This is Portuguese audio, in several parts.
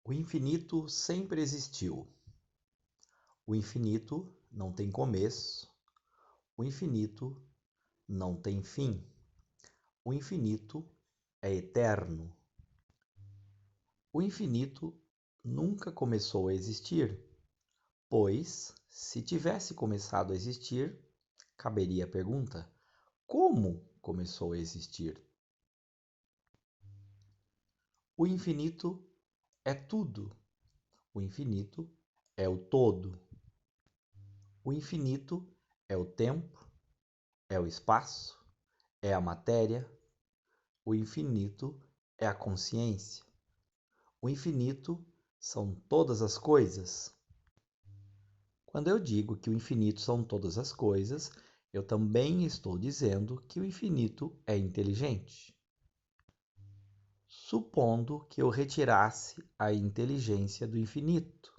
O infinito sempre existiu. O infinito não tem começo. O infinito não tem fim. O infinito é eterno. O infinito nunca começou a existir, pois, se tivesse começado a existir, caberia a pergunta: como começou a existir? O infinito é tudo. O infinito é o todo. O infinito é o tempo, é o espaço, é a matéria. O infinito é a consciência. O infinito são todas as coisas. Quando eu digo que o infinito são todas as coisas, eu também estou dizendo que o infinito é inteligente. Supondo que eu retirasse a inteligência do infinito,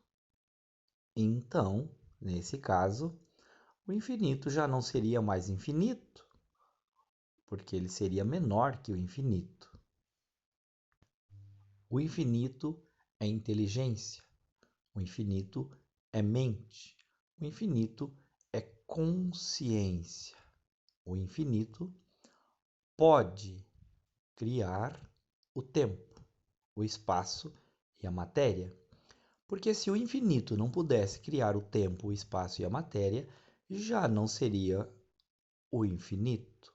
então, nesse caso, o infinito já não seria mais infinito, porque ele seria menor que o infinito. O infinito é inteligência, o infinito é mente, o infinito é consciência. O infinito pode criar o tempo, o espaço e a matéria. Porque se o infinito não pudesse criar o tempo, o espaço e a matéria, já não seria o infinito.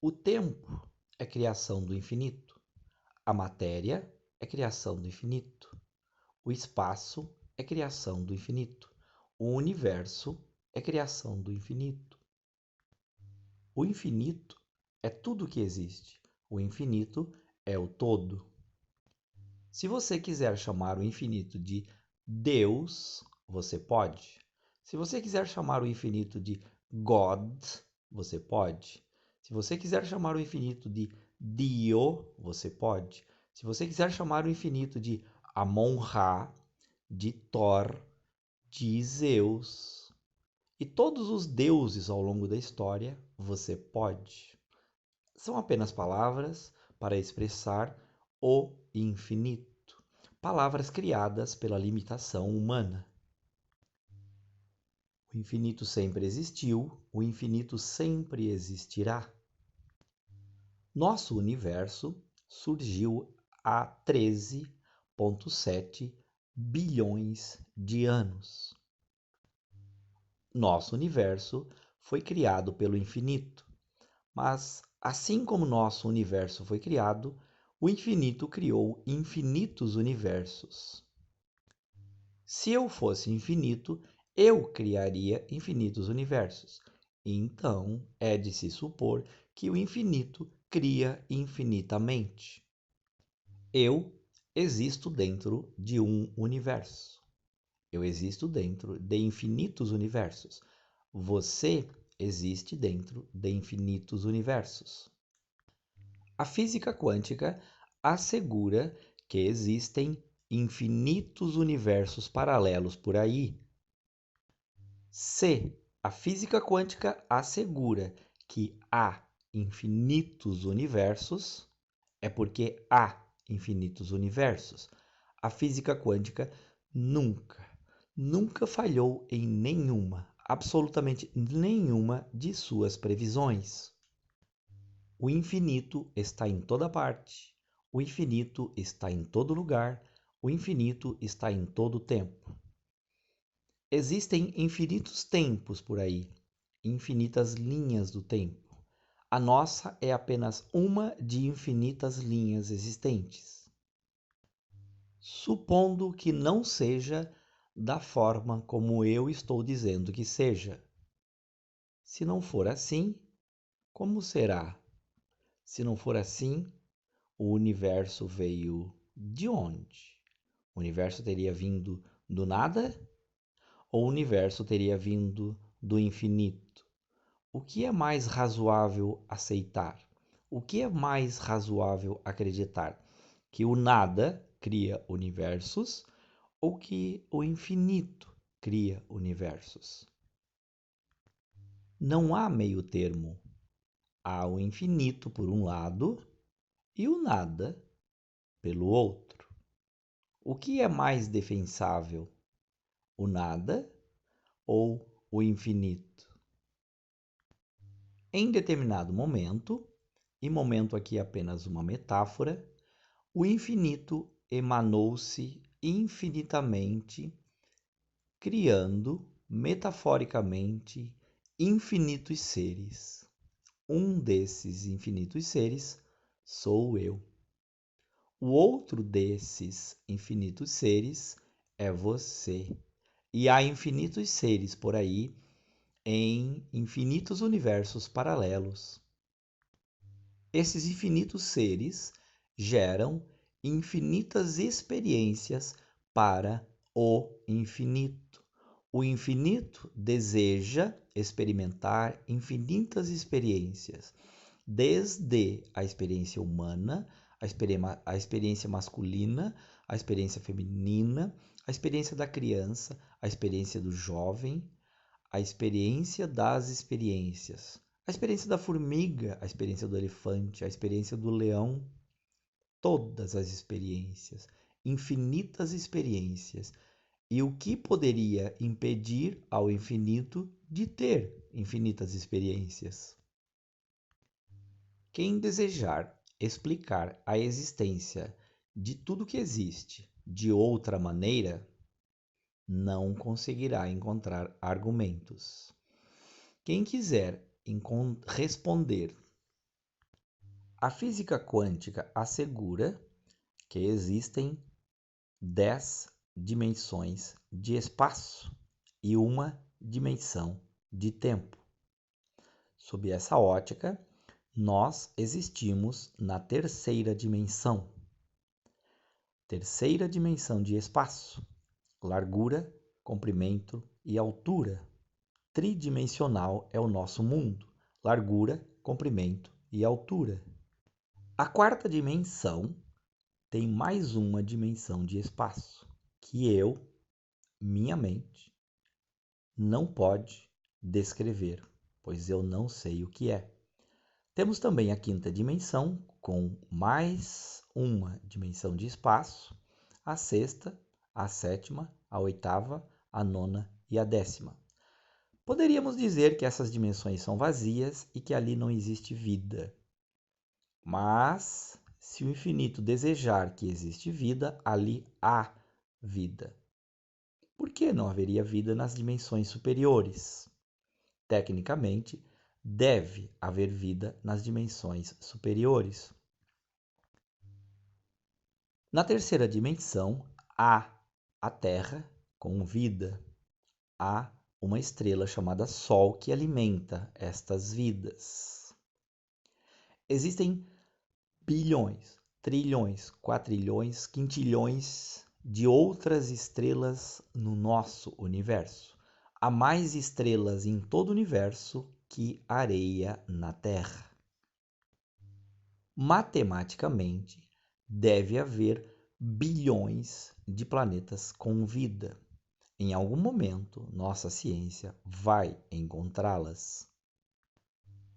O tempo é criação do infinito. A matéria é criação do infinito. O espaço é criação do infinito. O universo é criação do infinito. O infinito é tudo que existe. O infinito é o todo. Se você quiser chamar o infinito de Deus, você pode. Se você quiser chamar o infinito de God, você pode. Se você quiser chamar o infinito de Dio, você pode. Se você quiser chamar o infinito de Amon-Ra, de Thor, de Zeus e todos os deuses ao longo da história, você pode. São apenas palavras para expressar o infinito. Palavras criadas pela limitação humana. O infinito sempre existiu, o infinito sempre existirá. Nosso universo surgiu há 13,7 bilhões de anos. Nosso universo foi criado pelo infinito, mas assim como nosso universo foi criado, o infinito criou infinitos universos. Se eu fosse infinito, eu criaria infinitos universos. Então, é de se supor que o infinito cria infinitamente. Eu existo dentro de um universo. Eu existo dentro de infinitos universos. Você existe dentro de infinitos universos. A física quântica assegura que existem infinitos universos paralelos por aí. Se a física quântica assegura que há infinitos universos, é porque há infinitos universos. A física quântica nunca falhou em nenhuma, absolutamente nenhuma de suas previsões. O infinito está em toda parte. O infinito está em todo lugar. O infinito está em todo tempo. Existem infinitos tempos por aí, infinitas linhas do tempo. A nossa é apenas uma de infinitas linhas existentes. Supondo que não seja da forma como eu estou dizendo que seja. Se não for assim, como será? Se não for assim, o universo veio de onde? O universo teria vindo do nada? Ou o universo teria vindo do infinito? O que é mais razoável aceitar? O que é mais razoável acreditar? Que o nada cria universos ou que o infinito cria universos? Não há meio termo. Há o infinito por um lado e o nada pelo outro. O que é mais defensável, o nada ou o infinito? Em determinado momento, e momento aqui é apenas uma metáfora, o infinito emanou-se infinitamente, criando, metaforicamente, infinitos seres. Um desses infinitos seres sou eu. O outro desses infinitos seres é você. E há infinitos seres por aí em infinitos universos paralelos. Esses infinitos seres geram infinitas experiências para o infinito. O infinito deseja experimentar infinitas experiências, desde a experiência humana, a experiência masculina, a experiência feminina, a experiência da criança, a experiência do jovem, a experiência das experiências, a experiência da formiga, a experiência do elefante, a experiência do leão, todas as experiências, infinitas experiências. E o que poderia impedir ao infinito de ter infinitas experiências? Quem desejar explicar a existência de tudo que existe de outra maneira, não conseguirá encontrar argumentos. Quem quiser responder, a física quântica assegura que existem 10 dimensões de espaço e uma dimensão de tempo. Sob essa ótica, nós existimos na terceira dimensão. Terceira dimensão de espaço, largura, comprimento e altura. Tridimensional é o nosso mundo, largura, comprimento e altura. A quarta dimensão tem mais uma dimensão de espaço, que eu, minha mente, não pode descrever, pois eu não sei o que é. Temos também a quinta dimensão, com mais uma dimensão de espaço, a sexta, a sétima, a oitava, a nona e a décima. Poderíamos dizer que essas dimensões são vazias e que ali não existe vida. Mas, se o infinito desejar que existe vida, ali há vida. Por que não haveria vida nas dimensões superiores? Tecnicamente, deve haver vida nas dimensões superiores. Na terceira dimensão, há a Terra com vida. Há uma estrela chamada Sol que alimenta estas vidas. Existem bilhões, trilhões, quatrilhões, quintilhões de outras estrelas no nosso universo. Há mais estrelas em todo o universo que areia na Terra. Matematicamente, deve haver bilhões de planetas com vida. Em algum momento, nossa ciência vai encontrá-las.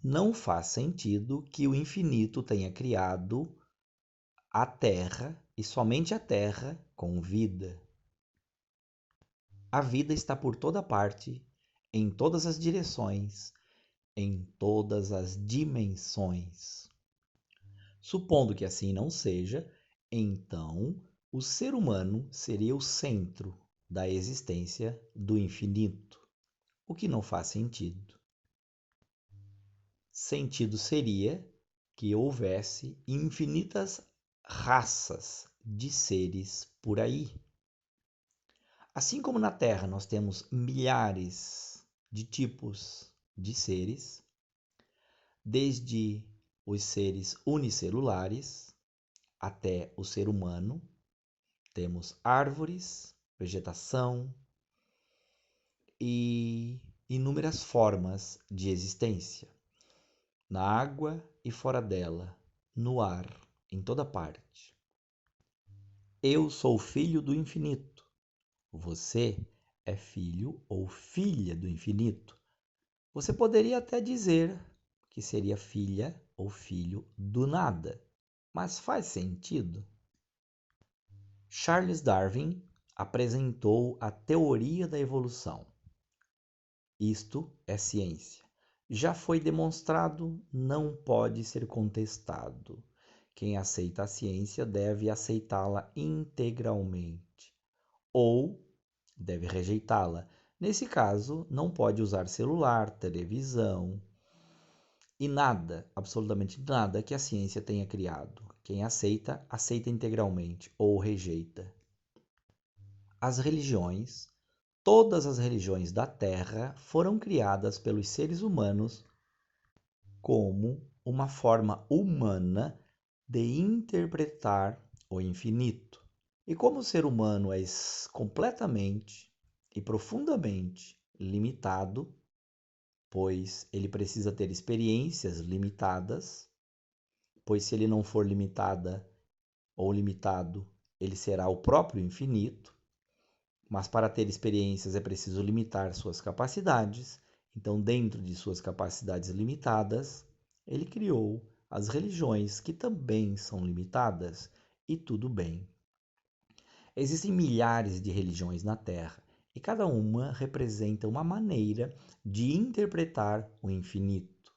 Não faz sentido que o infinito tenha criado a Terra e somente a Terra com vida. A vida está por toda parte, em todas as direções, em todas as dimensões. Supondo que assim não seja, então o ser humano seria o centro da existência do infinito, o que não faz sentido. Sentido seria que houvesse infinitas raças de seres por aí. Assim como na Terra nós temos milhares de tipos de seres, desde os seres unicelulares até o ser humano, temos árvores, vegetação e inúmeras formas de existência, na água e fora dela, no ar, em toda parte. Eu sou filho do infinito. Você é filho ou filha do infinito. Você poderia até dizer que seria filha ou filho do nada. Mas faz sentido? Charles Darwin apresentou a teoria da evolução. Isto é ciência. Já foi demonstrado, não pode ser contestado. Quem aceita a ciência deve aceitá-la integralmente, ou deve rejeitá-la. Nesse caso, não pode usar celular, televisão e nada, absolutamente nada que a ciência tenha criado. Quem aceita, aceita integralmente ou rejeita. As religiões, todas as religiões da Terra foram criadas pelos seres humanos como uma forma humana de interpretar o infinito. E como o ser humano é completamente e profundamente limitado, pois ele precisa ter experiências limitadas, pois se ele não for limitada ou limitado, ele será o próprio infinito, mas para ter experiências é preciso limitar suas capacidades. Então, dentro de suas capacidades limitadas, ele criou as religiões que também são limitadas, e tudo bem. Existem milhares de religiões na Terra e cada uma representa uma maneira de interpretar o infinito.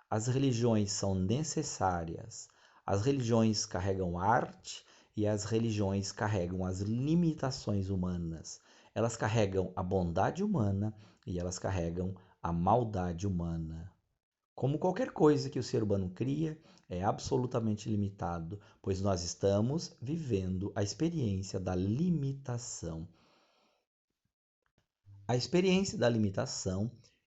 As religiões são necessárias. As religiões carregam arte e as religiões carregam as limitações humanas. Elas carregam a bondade humana e elas carregam a maldade humana. Como qualquer coisa que o ser humano cria, é absolutamente limitado, pois nós estamos vivendo a experiência da limitação. A experiência da limitação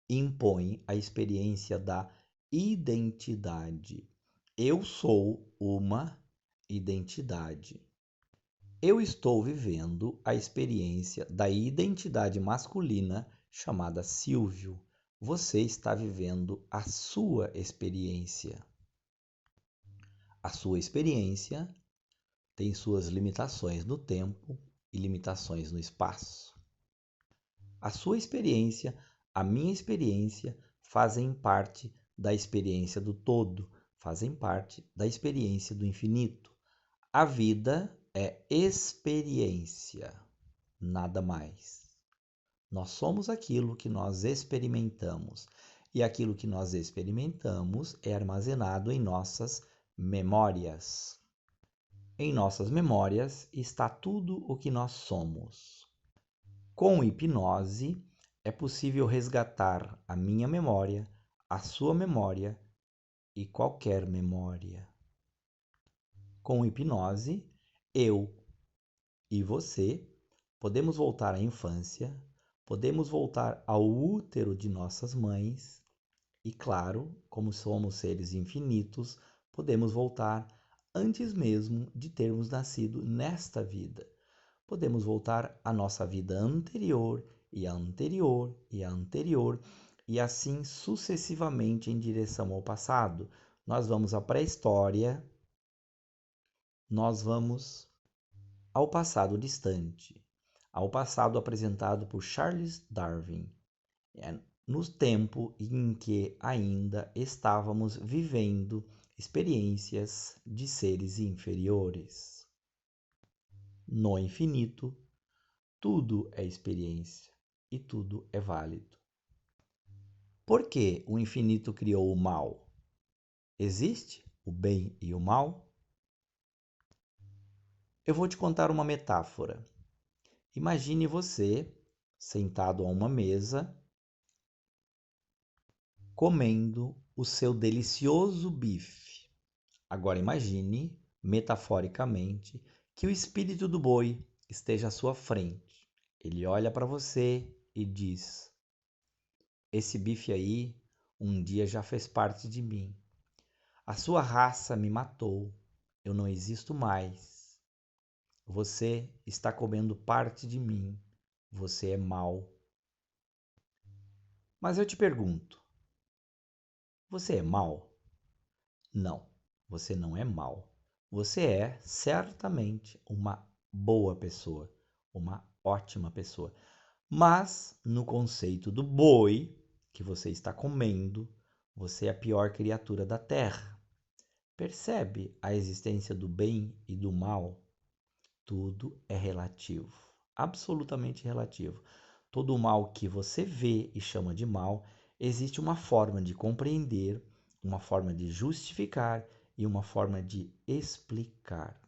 impõe a experiência da identidade. Eu sou uma identidade. Eu estou vivendo a experiência da identidade masculina chamada Silvio. Você está vivendo a sua experiência. A sua experiência tem suas limitações no tempo e limitações no espaço. A sua experiência, a minha experiência fazem parte da experiência do todo, fazem parte da experiência do infinito. A vida é experiência, nada mais. Nós somos aquilo que nós experimentamos, e aquilo que nós experimentamos é armazenado em nossas memórias. Em nossas memórias está tudo o que nós somos. Com hipnose, é possível resgatar a minha memória, a sua memória e qualquer memória. Com hipnose, eu e você podemos voltar à infância, podemos voltar ao útero de nossas mães e, claro, como somos seres infinitos, podemos voltar antes mesmo de termos nascido nesta vida. Podemos voltar à nossa vida anterior e a anterior e a anterior e assim sucessivamente em direção ao passado. Nós vamos à pré-história, nós vamos ao passado distante, ao passado apresentado por Charles Darwin, no tempo em que ainda estávamos vivendo experiências de seres inferiores. No infinito, tudo é experiência e tudo é válido. Por que o infinito criou o mal? Existe o bem e o mal? Eu vou te contar uma metáfora. Imagine você sentado a uma mesa, comendo o seu delicioso bife. Agora imagine, metaforicamente, que o espírito do boi esteja à sua frente. Ele olha para você e diz: esse bife aí um dia já fez parte de mim. A sua raça me matou. Eu não existo mais. Você está comendo parte de mim. Você é mau. Mas eu te pergunto, você é mau? Não, você não é mau. Você é certamente uma boa pessoa, uma ótima pessoa. Mas no conceito do boi que você está comendo, você é a pior criatura da terra. Percebe a existência do bem e do mal? Tudo é relativo, absolutamente relativo. Todo o mal que você vê e chama de mal, existe uma forma de compreender, uma forma de justificar e uma forma de explicar.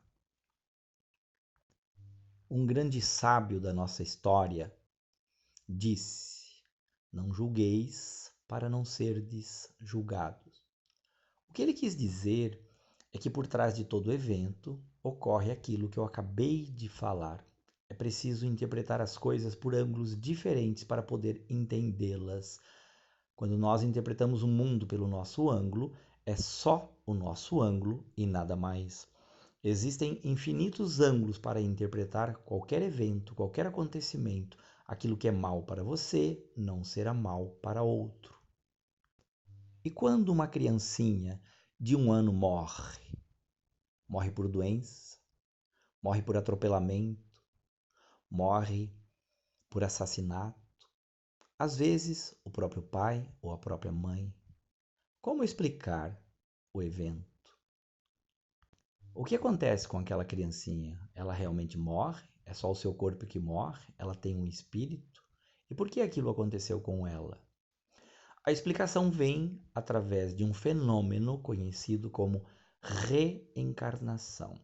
Um grande sábio da nossa história disse: não julgueis para não serdes julgados. O que ele quis dizer é que por trás de todo evento ocorre aquilo que eu acabei de falar. É preciso interpretar as coisas por ângulos diferentes para poder entendê-las. Quando nós interpretamos o mundo pelo nosso ângulo, é só o nosso ângulo e nada mais. Existem infinitos ângulos para interpretar qualquer evento, qualquer acontecimento. Aquilo que é mal para você não será mal para outro. E quando uma criancinha de 1 ano morre? Morre por doença, morre por atropelamento, morre por assassinato. Às vezes, o próprio pai ou a própria mãe. Como explicar o evento? O que acontece com aquela criancinha? Ela realmente morre? É só o seu corpo que morre? Ela tem um espírito? E por que aquilo aconteceu com ela? A explicação vem através de um fenômeno conhecido como reencarnação.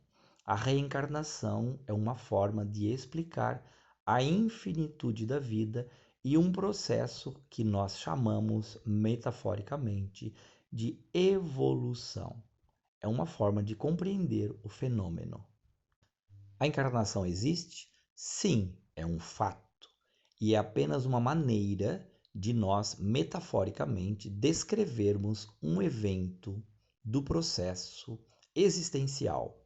A reencarnação é uma forma de explicar a infinitude da vida e um processo que nós chamamos metaforicamente de evolução. É uma forma de compreender o fenômeno. A encarnação existe? Sim, é um fato. E é apenas uma maneira de nós, metaforicamente, descrevermos um evento do processo existencial.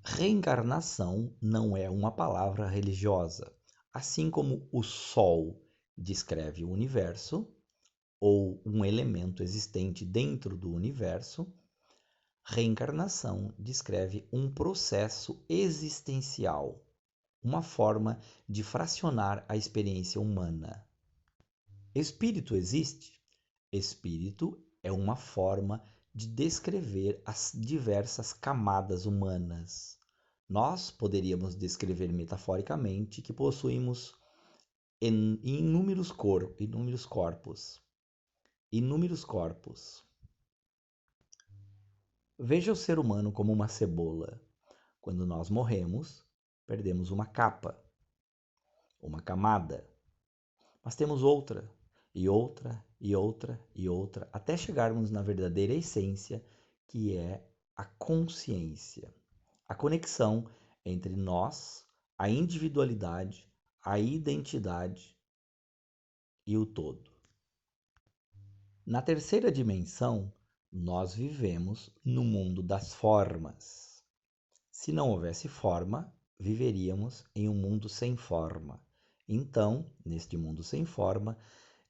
Reencarnação não é uma palavra religiosa. Assim como o Sol descreve o universo, ou um elemento existente dentro do universo, reencarnação descreve um processo existencial, uma forma de fracionar a experiência humana. Espírito existe? Espírito é uma forma de descrever as diversas camadas humanas. Nós poderíamos descrever metaforicamente que possuímos inúmeros corpos. Inúmeros corpos. Veja o ser humano como uma cebola. Quando nós morremos, perdemos uma capa, uma camada. Mas temos outra, e outra, e outra, e outra, até chegarmos na verdadeira essência, que é a consciência. A conexão entre nós, a individualidade, a identidade e o todo. Na terceira dimensão, nós vivemos no mundo das formas. Se não houvesse forma, viveríamos em um mundo sem forma. Então, neste mundo sem forma,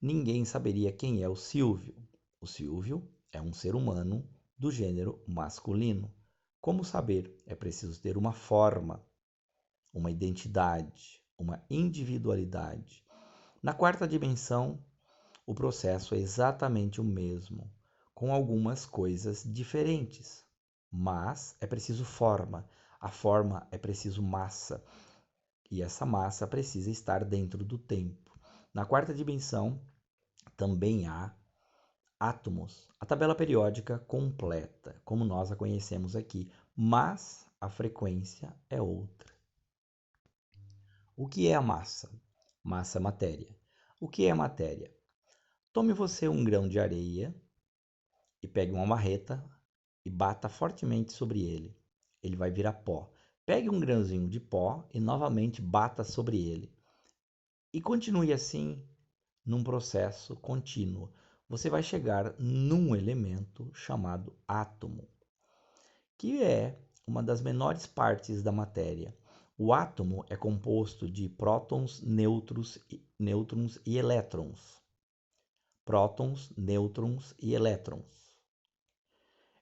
ninguém saberia quem é o Silvio. O Silvio é um ser humano do gênero masculino. Como saber? É preciso ter uma forma, uma identidade, uma individualidade. Na quarta dimensão, o processo é exatamente o mesmo, com algumas coisas diferentes, mas é preciso forma. A forma é preciso massa, e essa massa precisa estar dentro do tempo. Na quarta dimensão também há átomos, a tabela periódica completa, como nós a conhecemos aqui, mas a frequência é outra. O que é a massa? Massa é matéria. O que é matéria? Tome você um grão de areia e pegue uma marreta e bata fortemente sobre ele. Ele vai virar pó. Pegue um grãozinho de pó e novamente bata sobre ele. E continue assim num processo contínuo. Você vai chegar num elemento chamado átomo, que é uma das menores partes da matéria. O átomo é composto de prótons, nêutrons e elétrons. Prótons, nêutrons e elétrons.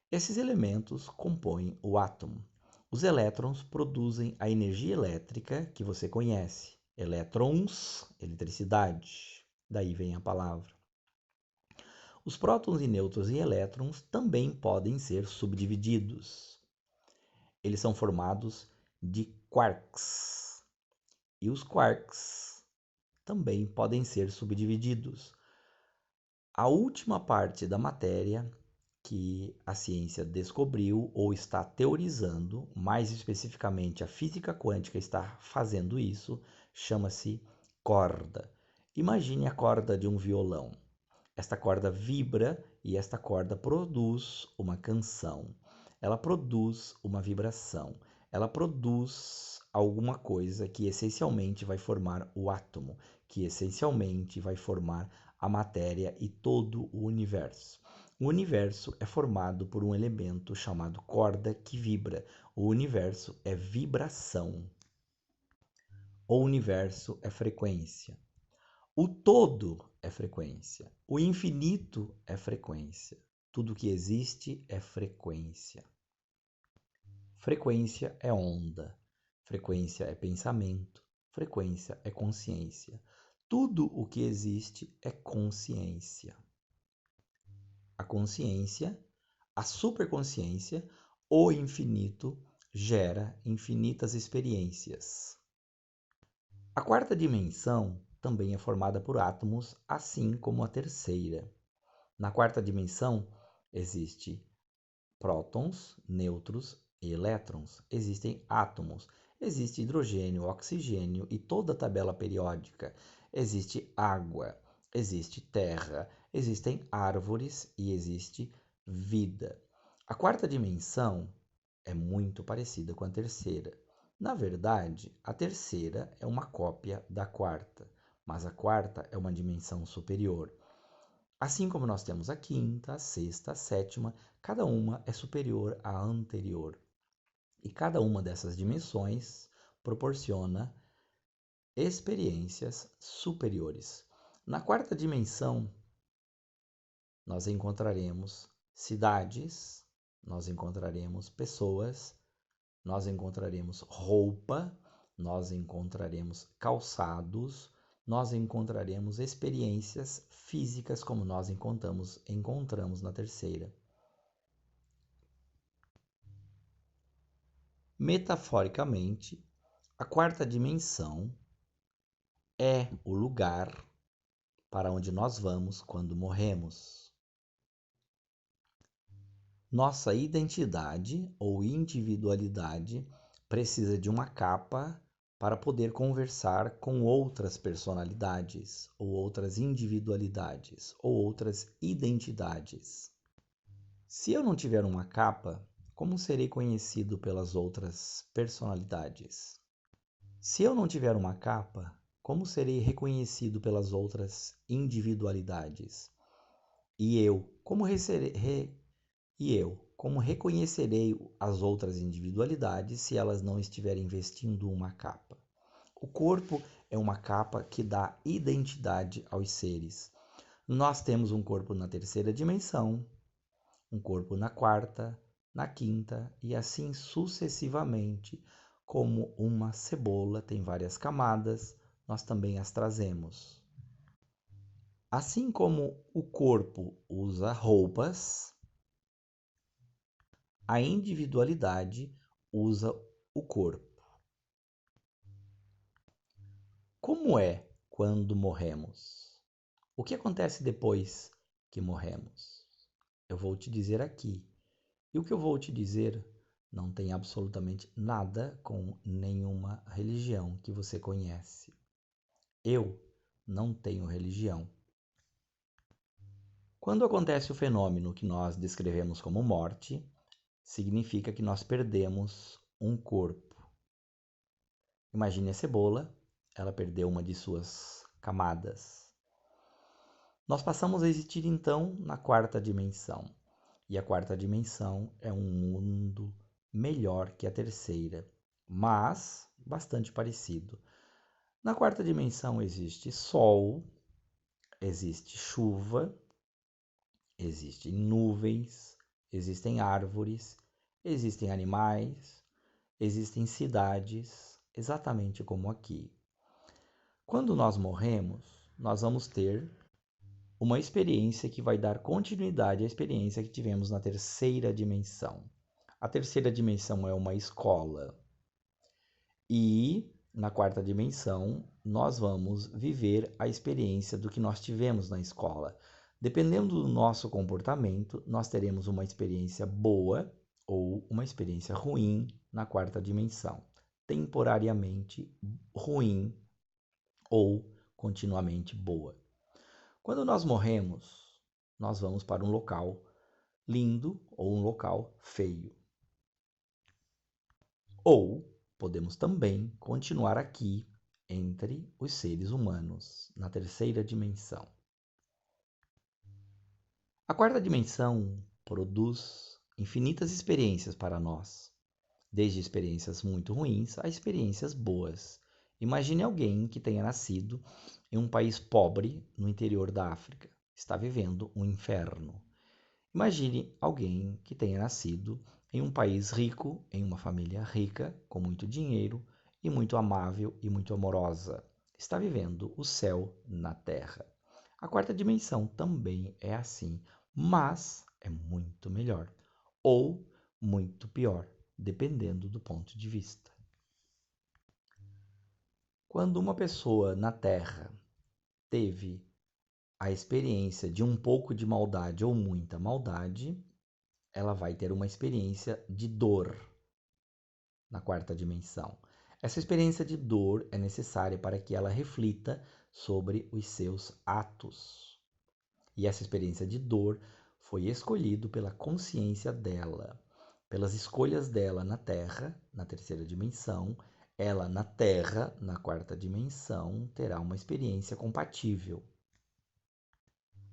Esses elementos compõem o átomo. Os elétrons produzem a energia elétrica que você conhece. Elétrons, eletricidade. Daí vem a palavra. Os prótons e nêutrons e elétrons também podem ser subdivididos. Eles são formados de quarks. E os quarks também podem ser subdivididos. A última parte da matéria que a ciência descobriu ou está teorizando, mais especificamente a física quântica está fazendo isso, chama-se corda. Imagine a corda de um violão. Esta corda vibra e esta corda produz uma canção. Ela produz uma vibração. Ela produz alguma coisa que essencialmente vai formar o átomo, que essencialmente vai formar a matéria e todo o universo. O universo é formado por um elemento chamado corda que vibra. O universo é vibração. O universo é frequência. O todo é frequência. O infinito é frequência. Tudo que existe é frequência. Frequência é onda. Frequência é pensamento. Frequência é consciência. Tudo o que existe é consciência. A consciência, a superconsciência, o infinito gera infinitas experiências. A quarta dimensão também é formada por átomos, assim como a terceira. Na quarta dimensão existe prótons, nêutrons e elétrons. Existem átomos, existe hidrogênio, oxigênio e toda a tabela periódica. Existe água, existe terra, existem árvores e existe vida. A quarta dimensão é muito parecida com a terceira. Na verdade, a terceira é uma cópia da quarta, mas a quarta é uma dimensão superior. Assim como nós temos a quinta, a sexta, a sétima, cada uma é superior à anterior. E cada uma dessas dimensões proporciona experiências superiores. Na quarta dimensão, nós encontraremos cidades, nós encontraremos pessoas, nós encontraremos roupa, nós encontraremos calçados, nós encontraremos experiências físicas como nós encontramos na terceira. Metaforicamente, a quarta dimensão é o lugar para onde nós vamos quando morremos. Nossa identidade ou individualidade precisa de uma capa para poder conversar com outras personalidades, ou outras individualidades, ou outras identidades. Se eu não tiver uma capa, como serei conhecido pelas outras personalidades? Se eu não tiver uma capa, como serei reconhecido pelas outras individualidades? E eu, como reconhecerei as outras individualidades se elas não estiverem vestindo uma capa? O corpo é uma capa que dá identidade aos seres. Nós temos um corpo na terceira dimensão, um corpo na quarta, na quinta e assim sucessivamente. Como uma cebola tem várias camadas, nós também as trazemos. Assim como o corpo usa roupas, a individualidade usa o corpo. Como é quando morremos? O que acontece depois que morremos? Eu vou te dizer aqui. E o que eu vou te dizer não tem absolutamente nada com nenhuma religião que você conhece. Eu não tenho religião. Quando acontece o fenômeno que nós descrevemos como morte, significa que nós perdemos um corpo. Imagine a cebola, ela perdeu uma de suas camadas. Nós passamos a existir então na quarta dimensão. E a quarta dimensão é um mundo melhor que a terceira, mas bastante parecido. Na quarta dimensão existe sol, existe chuva, existem nuvens, existem árvores, existem animais, existem cidades, exatamente como aqui. Quando nós morremos, nós vamos ter uma experiência que vai dar continuidade à experiência que tivemos na terceira dimensão. A terceira dimensão é uma escola. E na quarta dimensão, nós vamos viver a experiência do que nós tivemos na escola. Dependendo do nosso comportamento, nós teremos uma experiência boa ou uma experiência ruim na quarta dimensão. Temporariamente ruim ou continuamente boa. Quando nós morremos, nós vamos para um local lindo ou um local feio. Ou podemos também continuar aqui entre os seres humanos, na terceira dimensão. A quarta dimensão produz infinitas experiências para nós, desde experiências muito ruins a experiências boas. Imagine alguém que tenha nascido em um país pobre no interior da África, está vivendo um inferno. Imagine alguém que tenha nascido em um país rico, em uma família rica, com muito dinheiro e muito amável e muito amorosa. Está vivendo o céu na terra. A quarta dimensão também é assim, mas é muito melhor ou muito pior, dependendo do ponto de vista. Quando uma pessoa na terra teve a experiência de um pouco de maldade ou muita maldade, ela vai ter uma experiência de dor na quarta dimensão. Essa experiência de dor é necessária para que ela reflita sobre os seus atos. E essa experiência de dor foi escolhida pela consciência dela, pelas escolhas dela na Terra, na terceira dimensão. Ela na Terra, na quarta dimensão, terá uma experiência compatível.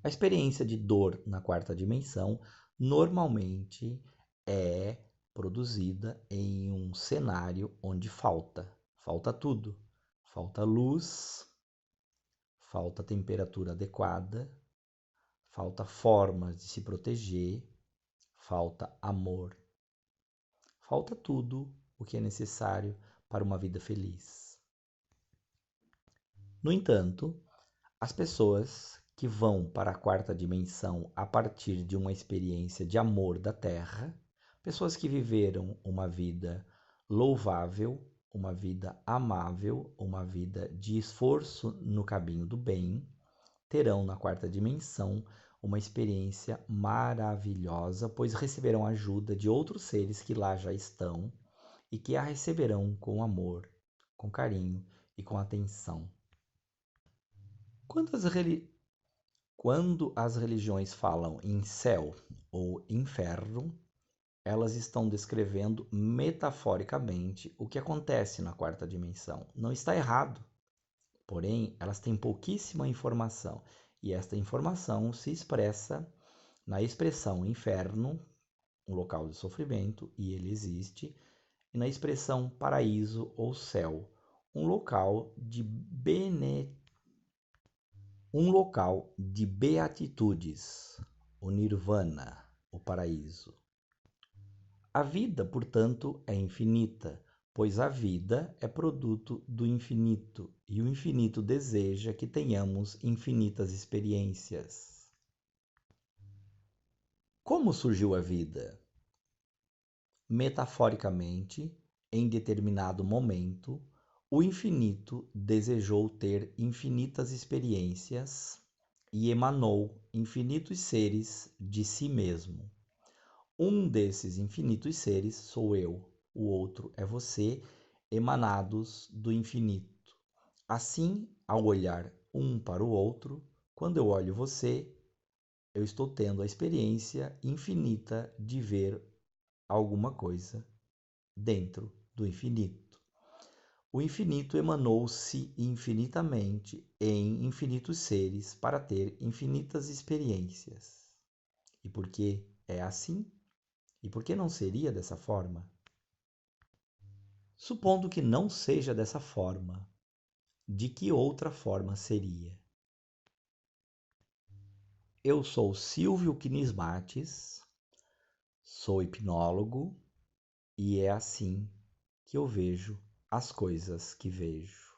A experiência de dor na quarta dimensão normalmente é produzida em um cenário onde falta tudo. Falta luz, falta temperatura adequada, falta formas de se proteger, falta amor. Falta tudo o que é necessário para uma vida feliz. No entanto, as pessoas que vão para a quarta dimensão a partir de uma experiência de amor da Terra, pessoas que viveram uma vida louvável, uma vida amável, uma vida de esforço no caminho do bem, terão na quarta dimensão uma experiência maravilhosa, pois receberão ajuda de outros seres que lá já estão e que a receberão com amor, com carinho e com atenção. Quando as religiões falam em céu ou inferno, elas estão descrevendo metaforicamente o que acontece na quarta dimensão. Não está errado, porém, elas têm pouquíssima informação, e esta informação se expressa na expressão inferno, um local de sofrimento, e ele existe, e na expressão paraíso ou céu, um local de beatitudes, o nirvana, o paraíso. A vida, portanto, é infinita, pois a vida é produto do infinito, e o infinito deseja que tenhamos infinitas experiências. Como surgiu a vida? Metaforicamente, em determinado momento, o infinito desejou ter infinitas experiências e emanou infinitos seres de si mesmo. Um desses infinitos seres sou eu, o outro é você, emanados do infinito. Assim, ao olhar um para o outro, quando eu olho você, eu estou tendo a experiência infinita de ver alguma coisa dentro do infinito. O infinito emanou-se infinitamente em infinitos seres para ter infinitas experiências. E por que é assim? E por que não seria dessa forma? Supondo que não seja dessa forma, de que outra forma seria? Eu sou Silvio Quinismates, sou hipnólogo e é assim que eu vejo as coisas que vejo.